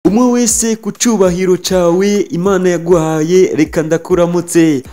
Umwe wese ku cyubahiro cyawe Imana yaguhaye reka ndakuramutse.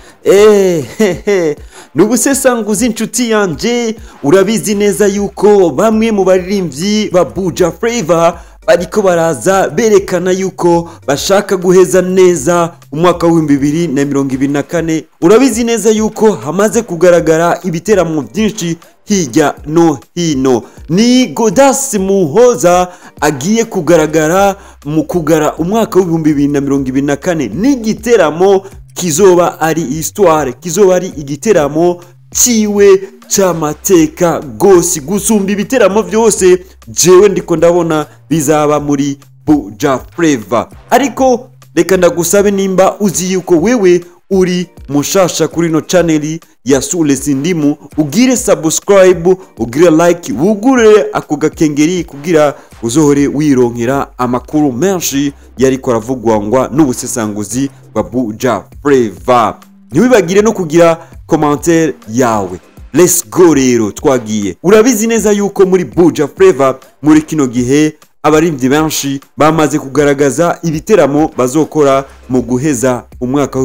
Nubusesanguzi inshuti yanje, urabizi neza yuko bamwe mu baririmbyi ba Buja Flavor bariko baraza berekana yuko bashaka guheza neza umwaka wa 2024. Urabizi neza yuko hamaze kugaragara ibiteramo byinshi hirya no hino. Ni Godas Muhoza agiye kugaragara mu kugara umwaka wa 2024 n'igiteramo kizoba ari histoire, kizoba ari igiteramo ciwe c'amateka gose gusumba ibiteramo byose jewe ndiko ndabona bizaba muri Buja Flavor. Ariko reka ndagusabe nimba uzi yuko wewe uri mushasha kuri no channel ya Sulesi Ndimu, ugire subscribe, ugire like, wugure ako gakengeri kugira uzohore wironkera amakuru menshi yariko aravugwangwa n'ubusesanguzi bwa Buja Flavor. Ntiwibagire no kugira commentaire yawe. Let's go rero twagiye. Urabizi neza yuko muri Buja Flavor muri kino gihe abaririmbyi benshi bamaze kugaragaza ibiteramo bazokora mu guheza umwaka wa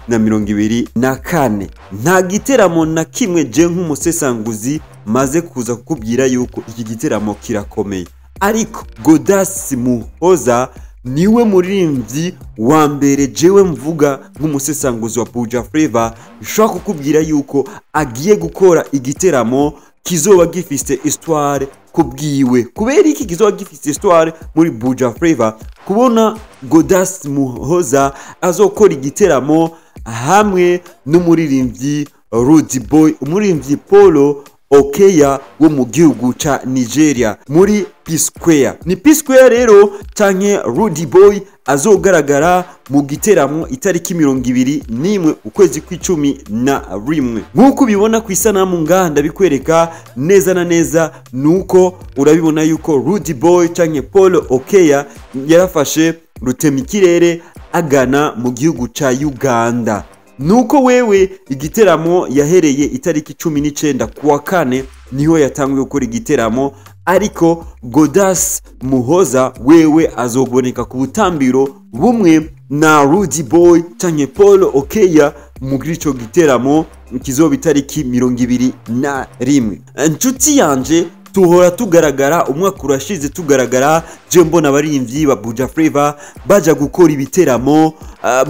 2024. Nta giteramo na kimwe je nk'umusesanguzi maze kuza kukubwira yuko iki giteramo kirakomeye, ariko Godas Muhoza niwe muririmbyi wa mbere jewe mvuga nk'umusesanguzi wa Buja Flavor nshaka kukubwira yuko agiye gukora igiteramo kizoba gifise histoire kubwiwe. Kubera iki kizoba gifise histoire muri Buja Flavor? Kubona Godas Muhoza azokora igiteramo hamwe n'umuririmbyi Rude Boy, umuririmbyi Polo Okeya wo mu gihugu ca Nigeria muri P-Square. Ni P-Square rero canke Rude Boy azogaragara mu giteramo itariki 21 ukwezi kwa11. Nkuko ubibona ku isanamu nganda bikwereka neza na neza, nuko urabibona yuko Rude Boy canke Paul Okeya yarafashe rutemikirere agana mu gihugu ca Uganda. Nuko wewe igiteramo yahereye itariki 19 kuwa kane niho yatanguye gukora igiteramo, ariko Godas Muhoza wewe azoboneka ku butambiro bumwe na Rude Boy canke Paul Okeya muri ico giteramo kizoba itariki 21. Inshuti yanje, tuhora tugaragara umwaka urashize tugaragara je mbona abaririmbyi ba Buja Flavor baja gukora ibiteramo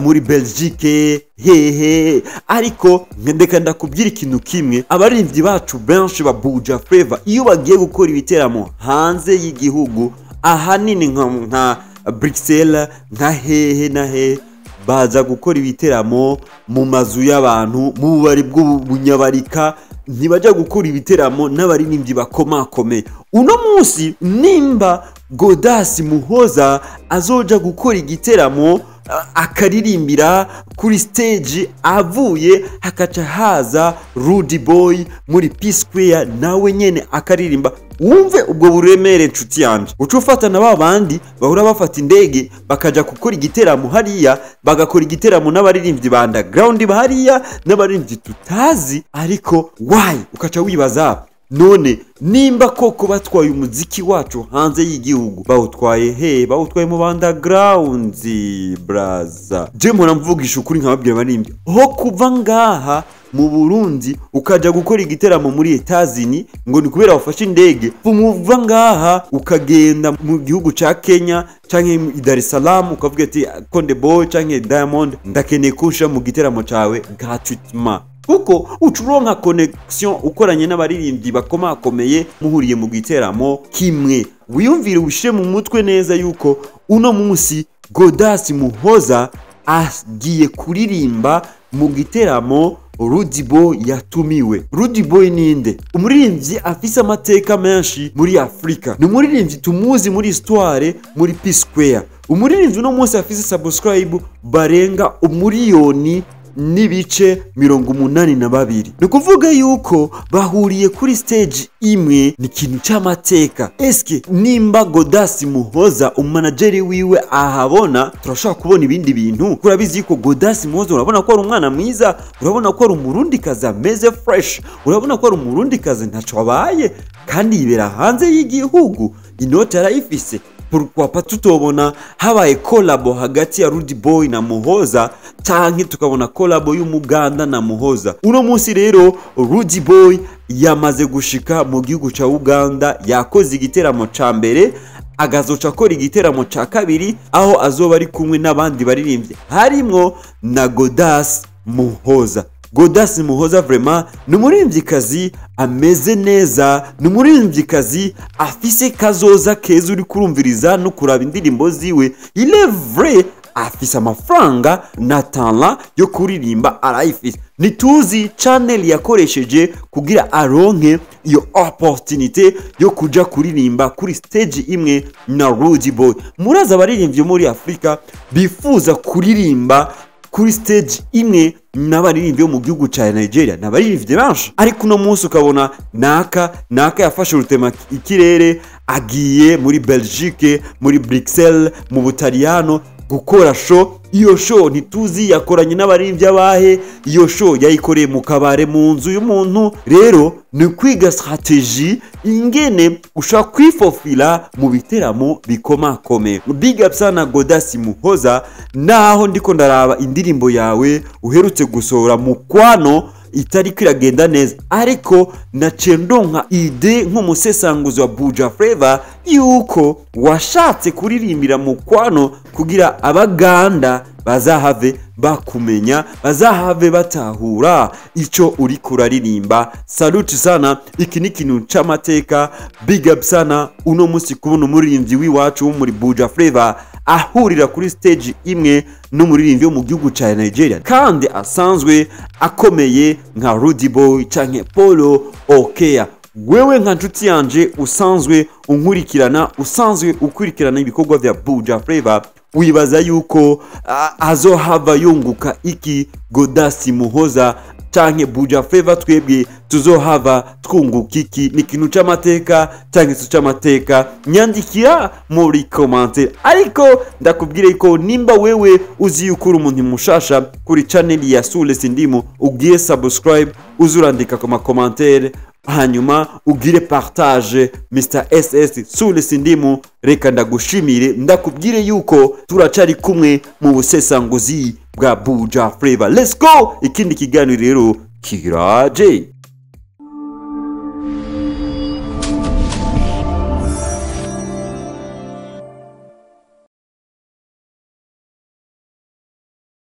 muri Belgique hehe, ariko ndeka ndakubwira ikintu kimwe, abaririmbyi bacu benshi ba Buja Flavor iyo bagiye gukora ibiteramo hanze y'igihugu ahanini nka Bruxelles nka hehe na hehe baza gukora ibiteramo mu mazu y'abantu mu bubari bw'ubunyabarika, ntibaja gukora ibiteramo n'abaririmbyi bakomakomeye. Uno munsi nimba Godas Muhoza azoja gukora igiteramo akaririmbira kuri stage, avuye hakaca haza Rude Boy muri P-Square nawe nyene akaririmba, wumve ubwo buremere nshuti yanje. Ucufatana babandi bahura bafata indege bakaja gukora igiteramo hariya, bagakora igiteramo n'abaririmbyi ba underground bahariya n'abaririmbyi tutazi, ariko why ukaca wibaza none nimba koko batwaye umuziki wacu hanze y'igihugu bawutwaye he? Bawutwaye mu underground braza. Je mpora mvugisha ukuri nkababwira abaririmbyi ho kuva ngaha mu Burundi ukaja gukora igiteramo muri Etazini ngo ni kubera wafashe indege, umuva ngaha ukagenda mu gihugu ca Kenya canke i Dar es Salaam ukavuga ati Konde Boy canke Diamond ndakeneye kusha mu giteramo cawe gratuitement, kuko ucuronka connection ukoranye n'abaririmbyi bakomakomeye muhuriye mu giteramo kimwe. Wiyumvire ubishe mu mutwe neza yuko uno munsi Godas Muhoza agiye kuririmba mu giteramo Rude Boy yatumiwe. Rude Boy ninde? Umuririmbyi afise amateka menshi muri Afrika, ni umuririmbyi tumuzi muri histoire muri P-Square. Umuririmbyi uno munsi afise subscribe barenga 1,000,000 n'ibice 82. Ni kuvuga yuko bahuriye kuri stage imwe, ni ikintu c'amateka. Eske nimba Godas Muhoza umanageri wiwe ahabona, turashaka kubona ibindi bintu. Kurabizi yuko Godas Muhoza urabona ko ari umwana mwiza, urabona ko ari umurundi kazi ameze fresh, urabona ko ari umurundi kazi ntaco abaye kandi yibera hanze y'igihugu, inoti arayifise. pourquoi pas tutobona habaye collabo hagati ya Rude Boy na Muhoza canke tukabona collabo y'Umuganda na Muhoza. Uno munsi rero Rude Boy yamaze gushika mu gihugu ca Uganda, yakoze igiteramo ca mbere, agazoca akora igiteramo ca kabiri aho azoba ari kumwe n'abandi baririmbye harimwo na Godas Muhoza. Godas Muhoza vraiment ni umuririmvyikazi ameze neza, ni umuririmvyikazi afise kazoza keza uri kurumviriza no kuraba indirimbo ziwe. Il est vrai afise amafaranga na talent yo kuririmba arayifise. Nituzi channel yakoresheje kugira aronke iyo opportunité yo kuja kuririmba kuri stage imwe na Rude Boy. Muraza abaririmbyi muri Afrika bifuza kuririmba kuri stage imwe n'abaririmbyi mu gihugu ca Nigeria, n'abaririmbyi benshi, ariko no munsi ukabona naka yafashe urutema ikirere agiye muri Belgique, muri Bruxelles, mu Butaliyano gukora show. Iyo show ntituzi yakoranye n'abaririmbyi abahe, iyo show yayikoreye mu kabare mu nzu y'umuntu. Rero ni kwiga strategie ingene ushaka kwifofila mu biteramo bikomakome. Big up sana Godas Muhoza, naho ndiko ndaraba indirimbo yawe uherutse gusohora Mukwano itari kwiragenda neza, ariko naciye ndonka ide nk'umusesanguzi wa Buja Flava yuko washatse kuririmbira Mukwano kugira Abaganda bazahave bakumenya, bazahave batahura ico uri kuraririmba. Salute sana, iki ni kintu c'amateka. Big up sana uno musi kubona umuririmbyi w'iwacu wo muri Buja Flava ahurira kuri stage imwe n'umuririmbyi wo mu gihugu ca Nigeria kandi asanzwe akomeye nka Rude Boy canke Polo Okea. Wewe nka nshuti yanje usanzwe ukurikirana ibikorwa vya Buja Flava, wibaza yuko azohava yunguka iki Godas Muhoza canke Buja Flava twebwe tuzohava twunguka iki? Ni kintu c'amateka canke si c'amateka? Nyandikira muri commentaire. Ariko ndakubwire ko nimba wewe uzi yuko uri umuntu mushasha kuri channel ya Sules Ndimo, ugiye subscribe, uzurandika ku commentaire, hanyuma ugire partage Mr SS Sules Ndimo. Reka ndagushimire, ndakubwire yuko turacari kumwe mu busesanguzi bwa Buja Flava. Let's go, ikindi kiganiro rero kiraje.